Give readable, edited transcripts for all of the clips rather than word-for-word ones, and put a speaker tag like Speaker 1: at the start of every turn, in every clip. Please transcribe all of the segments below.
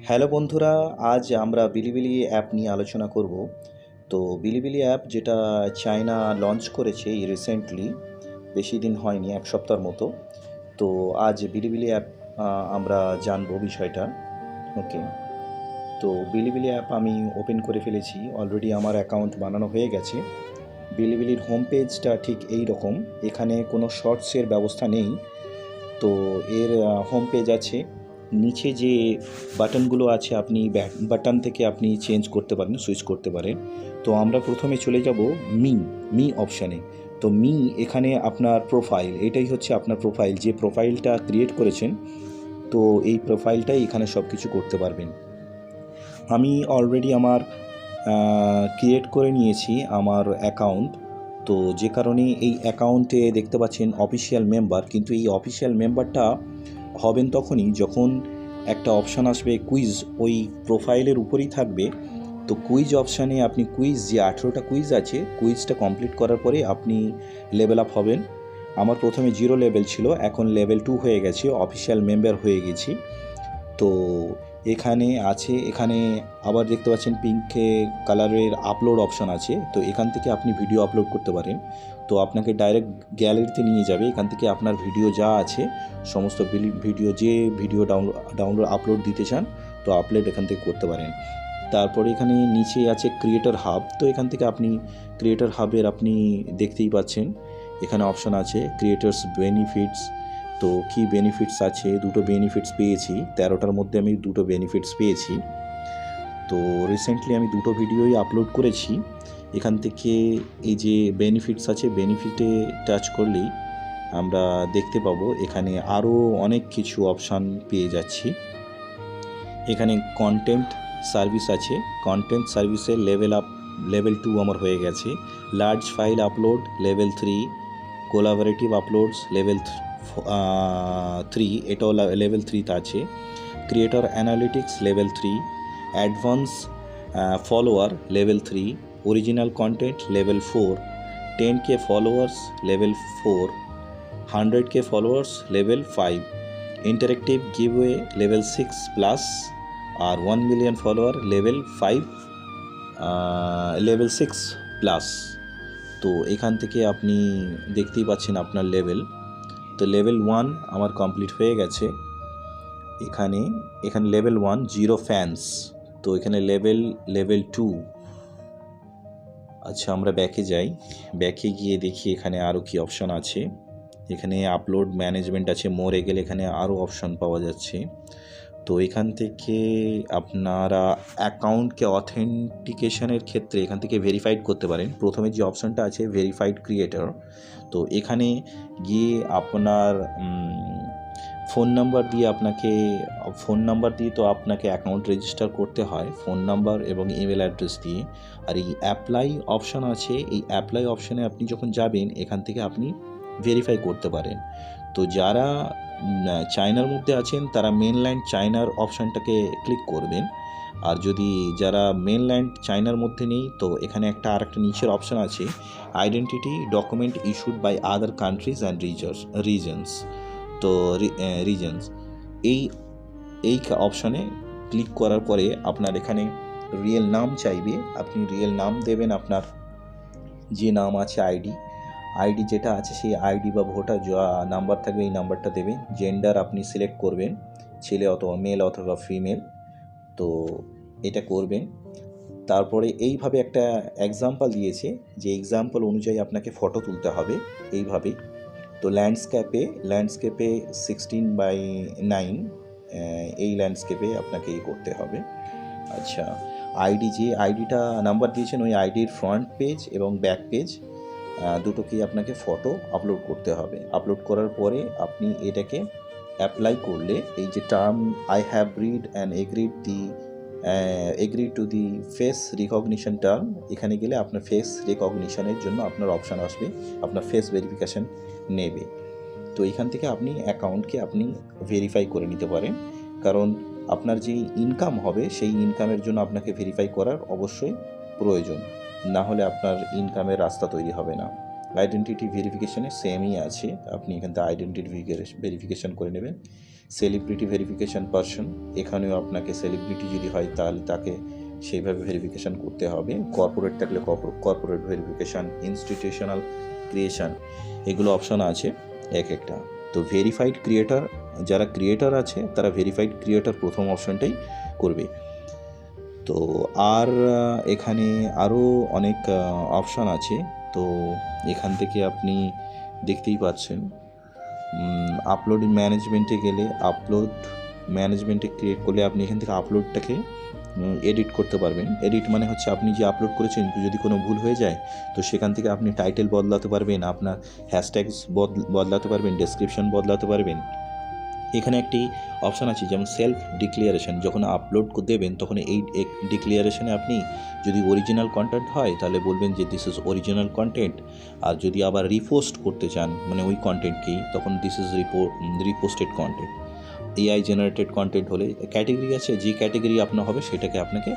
Speaker 1: Hello বন্ধুরা, আজ আমরা বিলিবিলি অ্যাপ নিয়ে আলোচনা করব। তো বিলিবিলি অ্যাপ যেটা চায়না লঞ্চ করেছে এই রিসেন্টলি, বেশি দিন হয়নি, এক সপ্তাহের মতো। তো আজ বিলিবিলি অ্যাপ আমরা জানবো বিষয়টা। ওকে, তো বিলিবিলি অ্যাপ আমি ওপেন করে ফেলেছি, অলরেডি আমার অ্যাকাউন্ট বানানো হয়ে গেছে। বিলিবিলির হোম পেজটা ঠিক এই রকম, এখানে কোনো শর্টসের ব্যবস্থা নেই। তো এর হোম পেজ আছে, নিচে যে বাটনগুলো আছে আপনি বাটন থেকে আপনি চেঞ্জ করতে পারেন, সুইচ করতে পারেন। তো আমরা প্রথমে চলে যাব মি অপশানে। তো এখানে আপনার প্রোফাইল, এটাই হচ্ছে আপনার প্রোফাইল, যে প্রোফাইলটা ক্রিয়েট করেছেন। তো এই প্রোফাইলটাই এখানে সব কিছু করতে পারবেন। আমি অলরেডি আমার ক্রিয়েট করে নিয়েছি আমার অ্যাকাউন্ট। তো যে কারণে এই অ্যাকাউন্টে দেখতে পাচ্ছেন অফিসিয়াল মেম্বার, কিন্তু এই অফিসিয়াল মেম্বারটা হবেন তখনই যখন একটা অপশান আসবে কুইজ, ওই প্রোফাইলের উপরেই থাকবে। তো কুইজ অপশানে আপনি কুইজ, যে 18টা কুইজ আছে, কুইজটা কমপ্লিট করার পরে আপনি লেভেল আপ হবেন। আমার প্রথমে 0 লেভেল ছিল, এখন লেভেল 2 হয়ে গেছে, অফিসিয়াল মেম্বার হয়ে গেছি। তো এখানে আবার দেখতে পাচ্ছেন পিঙ্কে কালারের আপলোড অপশান আছে। তো এখান থেকে আপনি ভিডিও আপলোড করতে পারেন। তো আপনাকে ডাইরেক্ট গ্যালারিতে নিয়ে যাবে, এখান থেকে আপনার ভিডিও যা আছে সমস্ত ভিডিও, যে ভিডিও ডাউনলোড আপলোড দিতে চান, তো আপলোড এখান থেকে করতে পারেন। তারপরে এখানে নিচে আছে ক্রিয়েটর হাব। তো এখান থেকে আপনি ক্রিয়েটর হাবের আপনি দেখতেই পাচ্ছেন, এখানে অপশান আছে ক্রিয়েটার্স বেনিফিটস। তো কি বেনিফিটস আছে, দুটো বেনিফিটস পেয়েছি, 13টার মধ্যে আমি দুটো বেনিফিটস পেয়েছি। তো রিসেন্টলি আমি দুটো ভিডিওই আপলোড করেছি। এখান থেকে এই যে বেনিফিটস আছে, বেনিফিটে টাচ করলেই আমরা দেখতে পাবো এখানে আরও অনেক কিছু অপশান পেয়ে যাচ্ছি। এখানে কন্টেন্ট সার্ভিস আছে, কন্টেন্ট সার্ভিসের লেভেল 2 আমার হয়ে গেছে। Large file upload level 3, collaborative uploads level 3, এটাও লেভেল 3তে আছে। Creator analytics level 3, advance follower level 3, original content level 4, 10K followers level 4, 100K followers level 5, interactive giveaway level 6+, আর 1 মিলিয়ন ফলোয়ার লেভেল 5, লেভেল 6+। তো এখান থেকে আপনি দেখতেই পাচ্ছেন আপনার লেভেল। তো লেভেল 1 আমার কমপ্লিট হয়ে গেছে। এখানে লেভেল 1 0 ফ্যান্স। তো এখানে লেভেল 2। আচ্ছা, আমরা ব্যাকে যাই, ব্যাকে গিয়ে দেখি এখানে আরও কি অপশান আছে। এখানে আপলোড ম্যানেজমেন্ট আছে, মোরে গেলে এখানে আরও অপশান পাওয়া যাচ্ছে। তো এখান থেকে আপনারা অ্যাকাউন্টকে অথেন্টিকেশনের ক্ষেত্রে এখান থেকে ভেরিফাইড করতে পারেন। প্রথমে যে অপশানটা আছে ভেরিফাইড ক্রিয়েটর, তো এখানে গিয়ে আপনার ফোন নাম্বার দিয়ে তো আপনাকে অ্যাকাউন্ট রেজিস্টার করতে হয়, ফোন নাম্বার এবং ইমেল অ্যাড্রেস দিয়ে। আর এই অ্যাপ্লাই অপশান আছে, এই অ্যাপ্লাই অপশানে আপনি যখন যাবেন এখান থেকে আপনি ভেরিফাই করতে পারেন। তো যারা চায়নার মধ্যে আছেন তারা মেনল্যান্ড চায়নার অপশানটাকে ক্লিক করবেন। আর যদি যারা মেনল্যান্ড চায়নার মধ্যে নেই, তো এখানে আরেকটা নিচের অপশান আছে identity document issued by other countries and reasons. তো রিজনস এই অপশানে ক্লিক করার পরে আপনার এখানে রিয়েল নাম চাইবে, আপনি রিয়েল নাম দেবেন, আপনার যে নাম আছে আইডি যেটা আছে সেই আইডি বা ভোটার যা নাম্বার থাকবে এই নাম্বারটা দেবেন। জেন্ডার আপনি সিলেক্ট করবেন, ছেলে অথবা মেল অথবা ফিমেল, তো এটা করবেন। তারপরে এইভাবে একটা এক্সাম্পল দিয়েছে, যে এক্সাম্পল অনুযায়ী আপনাকে ফটো তুলতে হবে এইভাবে। তো ল্যান্ডস্কেপে 16:9 এই ল্যান্ডস্কেপে আপনাকে করতে হবে। আচ্ছা, যে আইডিটা নাম্বার দিয়েছেন ওই আইডির ফ্রন্ট পেজ এবং ব্যাক পেজ দুটোকেই আপনাকে ফটো আপলোড করতে হবে। আপলোড করার পরে আপনি এটাকে অ্যাপ্লাই করলে এই যে term I have read and agree to the face recognition term, এখানে গেলে আপনার ফেস রিকগনিশনের জন্য আপনার অপশান আসবে, আপনার ফেস ভেরিফিকেশান নেবে। তো এখান থেকে আপনি অ্যাকাউন্টকে আপনি ভেরিফাই করে নিতে পারেন, কারণ আপনার যে ইনকাম হবে সেই ইনকামের জন্য আপনাকে ভেরিফাই করার অবশ্যই প্রয়োজন, না হলে আপনার ইনকামের রাস্তা তৈরি হবে না। আইডেন্টিটি ভেরিফিকেশানে সেমই আছে, আপনি এখান থেকে আইডেন্টিটি ভেরিফিকেশান করে নেবেন। সেলিব্রিটি ভেরিফিকেশান পারসন, এখানেও আপনাকে সেলিব্রিটি যদি হয় তাহলে তাকে সেইভাবে ভেরিফিকেশান করতে হবে। কর্পোরেট থাকলে কর্পোরেট ভেরিফিকেশান, ইনস্টিটিউশনাল ক্রিয়েশান, এগুলো অপশান আছে এক একটা। তো ভেরিফাইড ক্রিয়েটার, যারা ক্রিয়েটার আছে তারা ভেরিফাইড ক্রিয়েটার প্রথম অপশানটাই করবে। তো আর এখানে আরও অনেক অপশান আছে। তো এখান থেকে আপনি দেখতেই পাচ্ছেন, আপলোড ম্যানেজমেন্টে গেলে আপলোড ম্যানেজমেন্টে ক্রিয়েট করলে আপনি এখান থেকে আপলোডটাকে এডিট করতে পারবেন। এডিট মানে হচ্ছে আপনি যে আপলোড করেছেন যদি কোনো ভুল হয়ে যায় তো সেখান থেকে আপনি টাইটেল বদলাতে পারবেন, আপনার হ্যাশট্যাগস বদলাতে পারবেন, ডেসক্রিপশন বদলাতে পারবেন। এখানে একটি অপশান আছে যেমন সেলফ ডিক্লিয়ারেশন, যখন আপলোড দেবেন তখন এই ডিক্লিয়ারেশনে আপনি যদি অরিজিনাল কন্টেন্ট হয় তাহলে বলবেন যে দিস ইজ অরিজিনাল কন্টেন্ট, আর যদি আবার রিপোস্ট করতে চান মানে ওই কন্টেন্টকেই তখন this is reposted content. AI generated content হলে ক্যাটেগরি আছে, যে ক্যাটেগরি আপনার হবে সেটাকে আপনাকে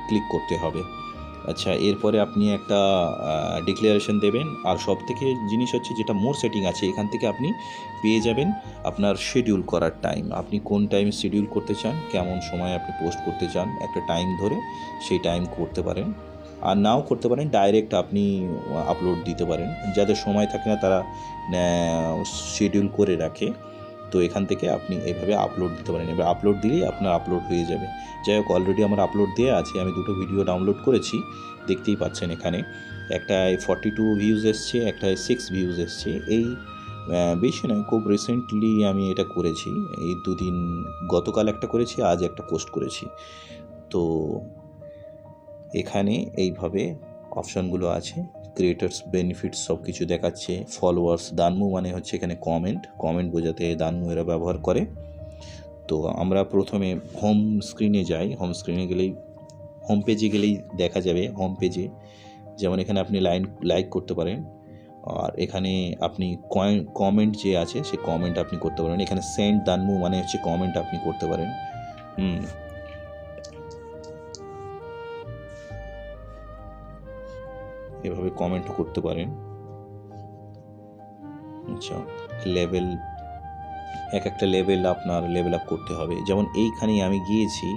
Speaker 1: ক্লিক করতে হবে। আচ্ছা, এরপরে আপনি একটা ডিক্লারেশন দেবেন। আর সব থেকে জিনিস হচ্ছে যেটা মোর সেটিং আছে, এখান থেকে আপনি পেয়ে যাবেন আপনার শিডিউল করার টাইম, আপনি কোন টাইমে শিডিউল করতে চান, কেমন সময় আপনি পোস্ট করতে চান, একটা টাইম ধরে সেই টাইম করতে পারেন। আর নাও করতে পারেন, ডাইরেক্ট আপনি আপলোড দিতে পারেন। যাদের সময় থাকে না তারা শিডিউল করে রাখে, তো এখান থেকে আপনি এইভাবে আপলোড দিতে পারেন। এবার আপলোড দিলেই আপনার আপলোড হয়ে যাবে। যাই হোক, অলরেডি আমার আপলোড দেওয়া আছে, আমি 2টো ভিডিও ডাউনলোড করেছি, দেখতেই পাচ্ছেন এখানে। একটায় 42 ভিউজ এসছে, একটায় 6 ভিউজ এসছে। এই বেশি নয়, খুব রিসেন্টলি আমি এটা করেছি, এই 2 দিন, গতকাল একটা করেছি, আজ একটা পোস্ট করেছি। তো এখানে এইভাবে অপশানগুলো আছে। ক্রিয়েটার্স বেনিফিটস সব কিছু দেখাচ্ছে। ফলোয়ার্স, দানমু মানে হচ্ছে এখানে কমেন্ট বোঝাতে দানমু এরা ব্যবহার করে। তো আমরা প্রথমে হোম স্ক্রিনে যাই। হোম স্ক্রিনে গেলেই, হোম পেজে গেলেই দেখা যাবে। হোম পেজে যেমন এখানে আপনি লাইক করতে পারেন, আর এখানে আপনি কমেন্ট যে আছে সে কমেন্ট আপনি করতে পারেন। এখানে সেন্ড দানমু মানে হচ্ছে কমেন্ট আপনি করতে পারেন। এভাবে কমেন্টও করতে পারেন। আচ্ছা, লেভেল, এক একটা লেভেল আপনার লেভেল আপ করতে হবে। যেমন এইখানেই আমি গিয়েছি,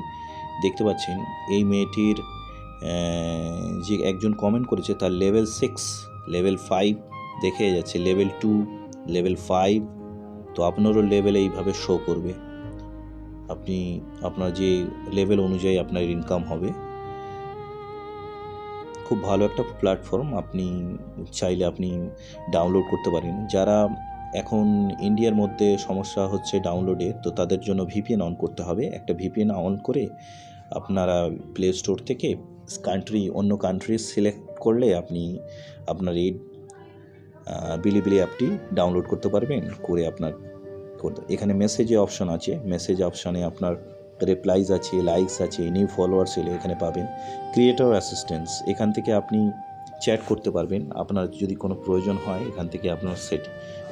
Speaker 1: দেখতে পাচ্ছেন এই মেয়েটির যে একজন কমেন্ট করেছে তার লেভেল 6, লেভেল 5 দেখে যাচ্ছে, লেভেল 2, লেভেল 5। তো আপনারও লেভেল এইভাবে শো করবে। আপনি আপনার যে লেভেল অনুযায়ী আপনার ইনকাম হবে। খুব ভালো একটা প্ল্যাটফর্ম, আপনি চাইলে আপনি ডাউনলোড করতে পারেন। যারা এখন ইন্ডিয়ার মধ্যে সমস্যা হচ্ছে ডাউনলোডে, তো তাদের জন্য ভিপিএন অন করতে হবে। একটা ভিপিএন অন করে আপনারা প্লে স্টোর থেকে অন্য কান্ট্রি সিলেক্ট করলে আপনি আপনার এই বিলিবিলি অ্যাপটি ডাউনলোড করতে পারবেন। করে আপনার এখানে মেসেজে অপশান আছে, মেসেজ অপশানে আপনার রিপ্লাইজ আছে, লাইকস আছে, নিউ ফলোয়ার্স এলে এখানে পাবেন। ক্রিয়েটর অ্যাসিস্ট্যান্স, এখান থেকে আপনি চ্যাট করতে পারবেন। আপনার যদি কোনো প্রয়োজন হয় এখান থেকে আপনার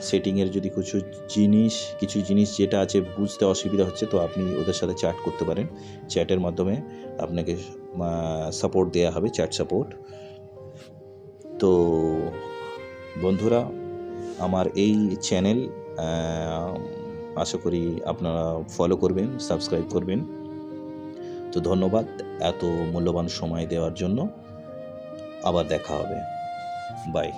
Speaker 1: সেটিংয়ের যদি কিছু জিনিস যেটা আছে বুঝতে অসুবিধা হচ্ছে, তো আপনি ওদের সাথে চ্যাট করতে পারেন। চ্যাটের মাধ্যমে আপনাকে সাপোর্ট দেওয়া হবে, চ্যাট সাপোর্ট। তো বন্ধুরা, আমার এই চ্যানেল আশা করি আপনারা ফলো করবেন, সাবস্ক্রাইব করবেন। তো ধন্যবাদ এত মূল্যবান সময় দেওয়ার জন্য। আবার দেখা হবে। বাই।